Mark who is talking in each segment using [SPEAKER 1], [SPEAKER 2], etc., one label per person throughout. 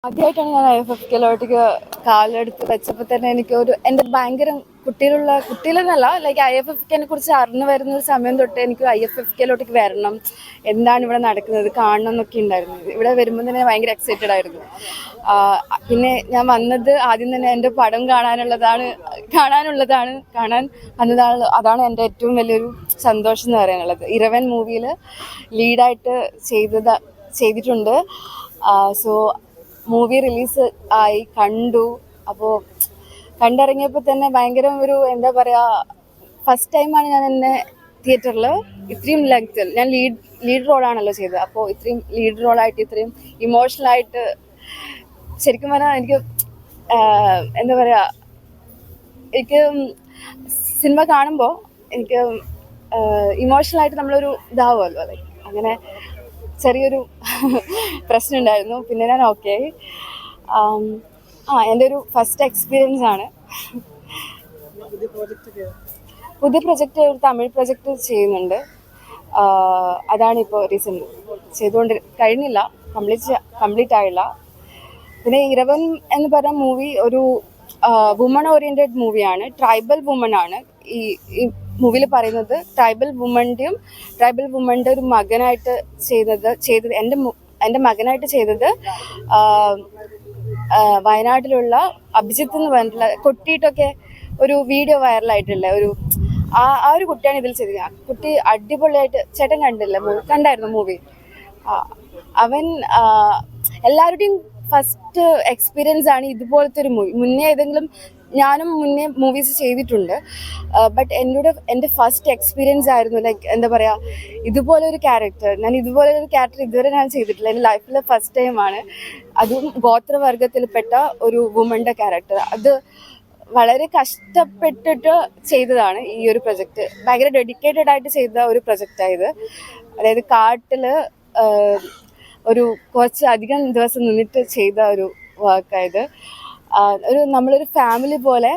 [SPEAKER 1] ആദ്യമായിട്ടാണ് ഞാൻ IFFK കാലെടുത്ത് വെച്ചപ്പോൾ തന്നെ എനിക്ക് എൻ്റെ ഭയങ്കര കുട്ടിയിലെന്നല്ല ലൈക്ക് IFFK കുറിച്ച് അറിഞ്ഞു വരുന്ന ഒരു സമയം തൊട്ട് എനിക്ക് IFFK വരണം, എന്താണ് ഇവിടെ നടക്കുന്നത് കാണണം എന്നൊക്കെ ഉണ്ടായിരുന്നു. ഇവിടെ വരുമ്പോൾ തന്നെ ഭയങ്കര എക്സൈറ്റഡ് ആയിരുന്നു. പിന്നെ ഞാൻ വന്നത് ആദ്യം തന്നെ എൻ്റെ പടം കാണാൻ വന്നതാണ്. അതാണ് എൻ്റെ ഏറ്റവും വലിയൊരു സന്തോഷം എന്ന് പറയാനുള്ളത്. ഇരവൻ മൂവിയിൽ ലീഡായിട്ട് ചെയ്തിട്ടുണ്ട്. സോ മൂവി റിലീസ് ആയി, കണ്ടു. അപ്പോൾ കണ്ടിറങ്ങിയപ്പോൾ തന്നെ ഭയങ്കര ഒരു എന്താ പറയുക, ഫസ്റ്റ് ടൈമാണ് ഞാൻ എന്നെ തിയേറ്ററിൽ ഇത്രയും ലെങ്ത്തിൽ ഞാൻ ലീഡ് റോളാണല്ലോ ചെയ്തത്. അപ്പോൾ ഇത്രയും ലീഡ് റോളായിട്ട് ഇത്രയും ഇമോഷണലായിട്ട് ശരിക്കും പറഞ്ഞാൽ എനിക്ക് എന്താ പറയുക, എനിക്ക് സിനിമ കാണുമ്പോൾ എനിക്ക് ഇമോഷണലായിട്ട് നമ്മളൊരു ഇതാവുമല്ലോ, ലൈക്ക് അങ്ങനെ ചെറിയൊരു പ്രശ്നം ഉണ്ടായിരുന്നു. പിന്നെ ഞാൻ ഓക്കെ. എൻ്റെ ഒരു ഫസ്റ്റ് എക്സ്പീരിയൻസ് ആണ്. പുതിയ പ്രൊജക്റ്റ്, ഒരു തമിഴ് പ്രൊജക്റ്റ് ചെയ്യുന്നുണ്ട്. അതാണിപ്പോൾ റീസെൻ്റ് കഴിഞ്ഞില്ല, കംപ്ലീറ്റ് ആയില്ല. പിന്നെ ഇരവൻ എന്ന് പറഞ്ഞ മൂവി ഒരു വുമൺ ഓറിയൻറ്റഡ് മൂവിയാണ്. ട്രൈബൽ വുമൺ ആണ് ഈ മൂവിയിൽ പറയുന്നത്. ട്രൈബൽ വുമൻ്റെ ഒരു മകനായിട്ട് ചെയ്തത് എൻ്റെ മകനായിട്ട് ചെയ്തത് വയനാട്ടിലുള്ള അഭിജിത്ത് എന്ന് പറഞ്ഞിട്ടുള്ള കൊട്ടിയിട്ടൊക്കെ ഒരു വീഡിയോ വൈറലായിട്ടുള്ള ആ ഒരു കുട്ടിയാണ് ഇതിൽ ചെയ്തത്. ആ കുട്ടി അടിപൊളിയായിട്ട്, ചേട്ടൻ കണ്ടായിരുന്നു മൂവി. അവൻ എല്ലാവരുടെയും ഫസ്റ്റ് എക്സ്പീരിയൻസ് ആണ് ഇതുപോലത്തെ ഒരു മൂവി. ഞാനും മുന്നേ മൂവീസ് ചെയ്തിട്ടുണ്ട്, ബട്ട് എൻ്റെ ഫസ്റ്റ് എക്സ്പീരിയൻസ് ആയിരുന്നു. ലൈക്ക് എന്താ പറയുക, ഇതുപോലൊരു ക്യാരക്ടർ ഇതുവരെ ഞാൻ ചെയ്തിട്ടില്ല. എൻ്റെ ലൈഫിലെ ഫസ്റ്റ് ടൈമാണ്. അതും ഗോത്രവർഗത്തിൽപ്പെട്ട ഒരു വുമൻ്റെ ക്യാരക്ടർ. അത് വളരെ കഷ്ടപ്പെട്ടിട്ട് ചെയ്തതാണ് ഈ ഒരു പ്രൊജക്റ്റ്. ഭയങ്കര ഡെഡിക്കേറ്റഡ് ആയിട്ട് ചെയ്ത ഒരു പ്രൊജക്റ്റായത്. അതായത് കാട്ടിൽ കുറച്ച് അധികം ദിവസം നിന്നിട്ട് ചെയ്ത ഒരു വർക്കായത്. നമ്മളൊരു ഫാമിലി പോലെ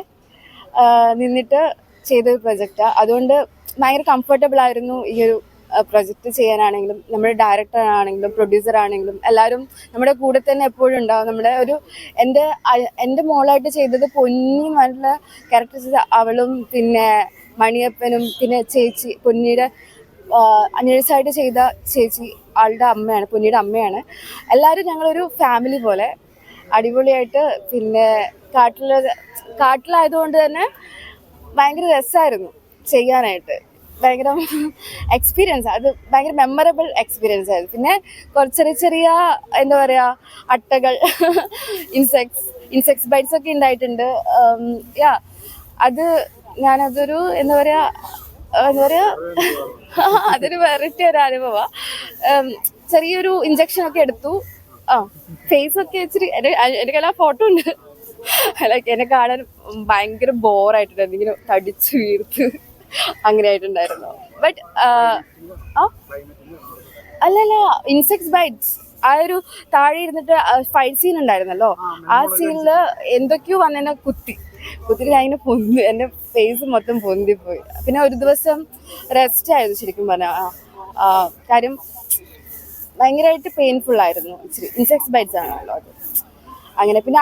[SPEAKER 1] നിന്നിട്ട് ചെയ്തൊരു പ്രൊജക്റ്റാണ്. അതുകൊണ്ട് ഭയങ്കര കംഫർട്ടബിൾ ആയിരുന്നു ഈ ഒരു പ്രൊജക്റ്റ് ചെയ്യാനാണെങ്കിലും. നമ്മുടെ ഡയറക്ടർ ആണെങ്കിലും പ്രൊഡ്യൂസർ ആണെങ്കിലും എല്ലാവരും നമ്മുടെ കൂടെ തന്നെ എപ്പോഴും ഉണ്ടാവും. എൻ്റെ മോളായിട്ട് ചെയ്തത് പൊന്നി നല്ല ക്യാരക്ടേഴ്സ്. അവളും പിന്നെ മണിയപ്പനും പിന്നെ ചേച്ചി പൊന്നിയുടെ നേഴ്സായിട്ട് ചെയ്ത ചേച്ചി ആളുടെ അമ്മയാണ്, പൊന്നിയുടെ അമ്മയാണ്. എല്ലാവരും ഞങ്ങളൊരു ഫാമിലി പോലെ അടിപൊളിയായിട്ട്. പിന്നെ കാട്ടിലായതുകൊണ്ട് തന്നെ ഭയങ്കര രസമായിരുന്നു ചെയ്യാനായിട്ട്. ഭയങ്കര എക്സ്പീരിയൻസ്, അത് ഭയങ്കര മെമ്മറബിൾ എക്സ്പീരിയൻസ് ആയിരുന്നു. പിന്നെ കുറച്ച് ചെറിയ എന്താ പറയുക, അട്ടകൾ, ഇൻസെക്ട്സ് ബൈറ്റ്സ് ഒക്കെ ഉണ്ടായിട്ടുണ്ട്. ഞാനതൊരു എന്താ പറയുക അതൊരു വെറൈറ്റി ഒരു അനുഭവമാണ്. ചെറിയൊരു ഇഞ്ചക്ഷൻ ഒക്കെ എടുത്തു. ഫേസ് ഒക്കെ ഇച്ചിരി എനിക്കെല്ലാം ഫോട്ടോ ഉണ്ട്. ലൈക്ക് എന്നെ കാണാൻ ഭയങ്കര ബോറായിട്ടുണ്ടായിരുന്നു, ഇങ്ങനെ തടിച്ചു വീർത്ത് അങ്ങനെ ആയിട്ടുണ്ടായിരുന്നു. ബട്ട് അല്ലല്ല, ഇൻസെക്ട്സ് ബൈറ്റ്സ്. ആ ഒരു താഴെ ഇരുന്നിട്ട് ഫൈറ്റ് സീൻ ഉണ്ടായിരുന്നല്ലോ, ആ സീനിൽ എന്തൊക്കെയോ വന്നെന്നെ കുത്തിരി അതിനെ എൻ്റെ ഫേസ് മൊത്തം പൊന്തിപ്പോയി. പിന്നെ ഒരു ദിവസം റെസ്റ്റ് ആയിരുന്നു ശരിക്കും പറഞ്ഞാൽ. കാര്യം ഭയങ്കരമായിട്ട് പെയിൻഫുൾ ആയിരുന്നു. ഇച്ചിരി ഇൻസെക്ട്സ് ബൈറ്റ്സ് ആണല്ലോ അത്. അങ്ങനെ പിന്നെ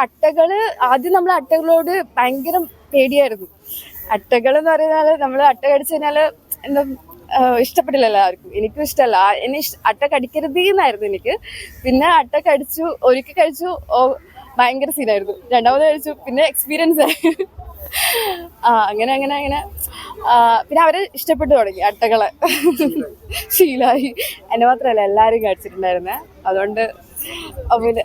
[SPEAKER 1] ആദ്യം നമ്മൾ അട്ടകളോട് ഭയങ്കര പേടിയായിരുന്നു. അട്ടകൾ എന്ന് പറഞ്ഞാൽ നമ്മൾ അട്ട കടിച്ചു കഴിഞ്ഞാൽ എന്താ ഇഷ്ടപ്പെട്ടില്ലല്ലോ ആർക്കും. എനിക്കും ഇഷ്ടമല്ല. അട്ട കടിക്കരുത് എന്നായിരുന്നു എനിക്ക്. പിന്നെ അട്ട ഒരിക്കൽ കഴിച്ചു, ഭയങ്കര സീനായിരുന്നു. രണ്ടാമത് കഴിച്ചു, പിന്നെ എക്സ്പീരിയൻസ് ആയി. അങ്ങനെ പിന്നെ അവരെ ഇഷ്ടപ്പെട്ടു തുടങ്ങി അട്ടകളെ. ശീലമായി. എന്നെ മാത്രമല്ല എല്ലാവരും കഴിച്ചിട്ടുണ്ടായിരുന്നേ. അതുകൊണ്ട് പിന്നെ